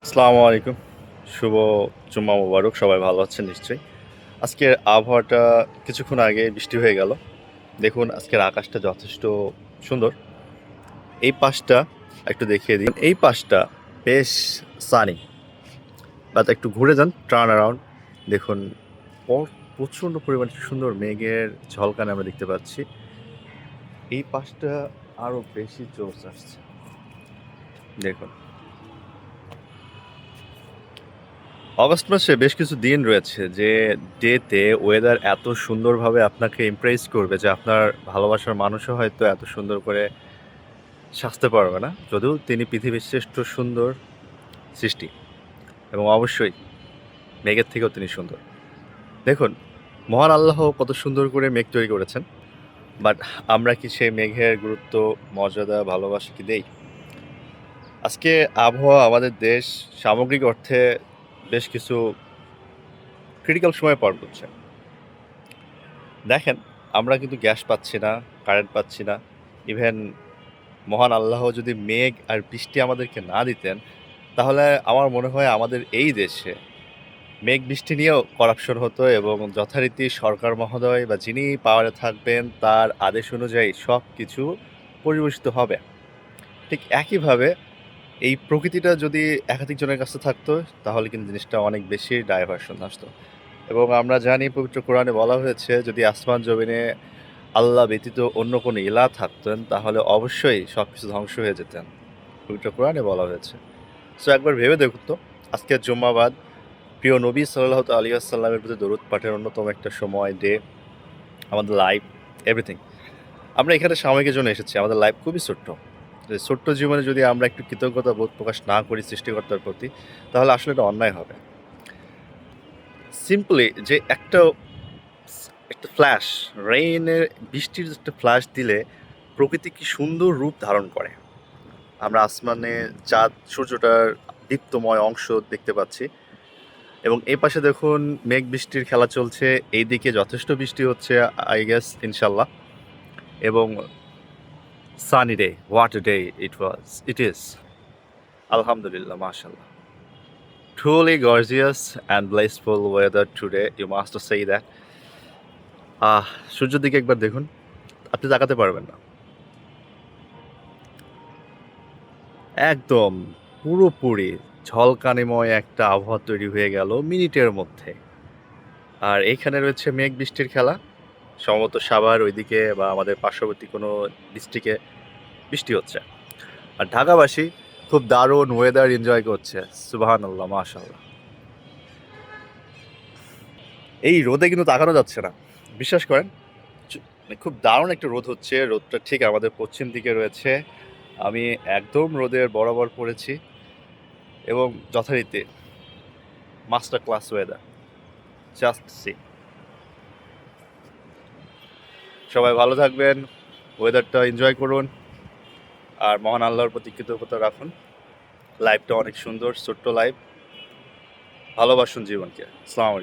আসসালামু আলাইকুম। শুভ জুম্মা মোবারক। সবাই ভালো আছেন নিশ্চয়ই। আজকের আবহাওয়াটা কিছুক্ষণ আগে বৃষ্টি হয়ে গেল। দেখুন আজকের আকাশটা যথেষ্ট সুন্দর। এই পাশটা একটু দেখিয়ে দিই। এই পাশটা বেশ সানি। বাট একটু ঘুরে যান, টার্ন অ্যারাউন্ড। দেখুন প্রচণ্ড পরিমাণে সুন্দর মেঘের ঝলকানি আমরা দেখতে পাচ্ছি। এই পাশটা আরো বেশি জোশ আসছে। দেখুন। অগস্ট মাসে বেশ কিছু দিন রয়েছে যে ডেতে ওয়েদার এত সুন্দরভাবে আপনাকে ইমপ্রেস করবে যে আপনার ভালোবাসার মানুষও হয়তো এত সুন্দর করে সাজতে পারবে না, যদিও তিনি পৃথিবীর শ্রেষ্ঠ সুন্দর সৃষ্টি এবং অবশ্যই মেঘের থেকেও তিনি সুন্দর। দেখুন, মহান আল্লাহ কত সুন্দর করে মেঘ তৈরি করেছেন, বাট আমরা কি সেই মেঘের গুরুত্ব, মর্যাদা, ভালোবাসা কি দেই? আজকে আবহাওয়া আমাদের দেশ সামগ্রিক অর্থে বেশ কিছু ক্রিটিক্যাল সময় পার করছে। দেখেন, আমরা কিন্তু গ্যাস পাচ্ছি না, কারেন্ট পাচ্ছি না। ইভেন মহান আল্লাহ যদি মেঘ আর বৃষ্টি আমাদেরকে না দিতেন, তাহলে আমার মনে হয় আমাদের এই দেশে মেঘ বৃষ্টি নিয়েও করাপশন হতো এবং যথারীতি সরকার মহোদয় বা যিনি পাওয়ারে থাকবেন তার আদেশ অনুযায়ী সব কিছু পরিবেশিত হবে। ঠিক একইভাবে এই প্রকৃতিটা যদি একাধিক জনের কাছে থাকতো, তাহলে কিন্তু জিনিসটা অনেক বেশি ডাইভার্সন আসতো। এবং আমরা জানি পবিত্র কোরআনে বলা হয়েছে, যদি আসমান জমিনে আল্লাহ ব্যতীত অন্য কোনো ইলাহ থাকতেন, তাহলে অবশ্যই সবকিছু ধ্বংস হয়ে যেতেন। পবিত্র কোরআনে বলা হয়েছে। সো একবার ভেবে দেখুন তো, আজকের জুম্মাবাদ, প্রিয় নবী সাল্লাল্লাহু আলাইহি ওয়াসাল্লামের প্রতি দরুদ পাঠের অন্যতম একটা সময়, ডে, আমাদের লাইফ, এভরিথিং। আমরা এখানে সাময়িকের জন্য এসেছি। আমাদের লাইফ খুবই ছোট্ট। ছোট্ট জীবনে যদি আমরা একটু কৃতজ্ঞতা বোধ প্রকাশ না করি সৃষ্টিকর্তার প্রতি, তাহলে আসলে এটা অন্যায় হবে। সিম্পলি যে একটা একটা ফ্ল্যাশ, রেইনের বৃষ্টির একটা ফ্ল্যাশ দিলে প্রকৃতি কি সুন্দর রূপ ধারণ করে। আমরা আসমানে চাঁদ, সূর্যটার দীপ্তময় অংশ দেখতে পাচ্ছি এবং এই পাশে দেখুন মেঘ বৃষ্টির খেলা চলছে। এইদিকে যথেষ্ট বৃষ্টি হচ্ছে, আই গেস, ইনশাল্লাহ। এবং sunny day, what day it is, আলহামদুলিল্লাহ, মাশাল্লাহ। Truly gorgeous and blissful weather today, you must say that. সূর্যের দিকে একবার দেখুন, আপনি তাকাতে পারবেন না। একদম পুরোপুরি ঝলকানিময় একটা আবহাওয়া তৈরি হয়ে গেল মিনিটের মধ্যে। আর এইখানে রয়েছে মেঘ বৃষ্টির খেলা। সম্ভবত সাভার ওইদিকে বা আমাদের পার্শ্ববর্তী কোনো ডিস্ট্রিক্টে বৃষ্টি হচ্ছে। আর ঢাকাবাসী খুব দারুণ ওয়েদার এনজয় করছে। সুবহানাল্লাহ, মাশাআল্লাহ। এই রোদে কিন্তু তাকানো যাচ্ছে না, বিশ্বাস করেন। মানে খুব দারুণ একটা রোদ হচ্ছে। রোদটা ঠিক আমাদের পশ্চিম দিকে রয়েছে। আমি একদম রোদের বরাবর পড়েছি এবং যথারীতি master class weather, just see. সবাই ভালো থাকবেন, ওয়েদারটা এনজয় করুন, আর মহান আল্লাহর প্রতি কৃতজ্ঞতা রাখুন। লাইফটা অনেক সুন্দর, ছোট্ট লাইফ। ভালোবাসুন জীবনকে। আসসালামু আলাইকুম।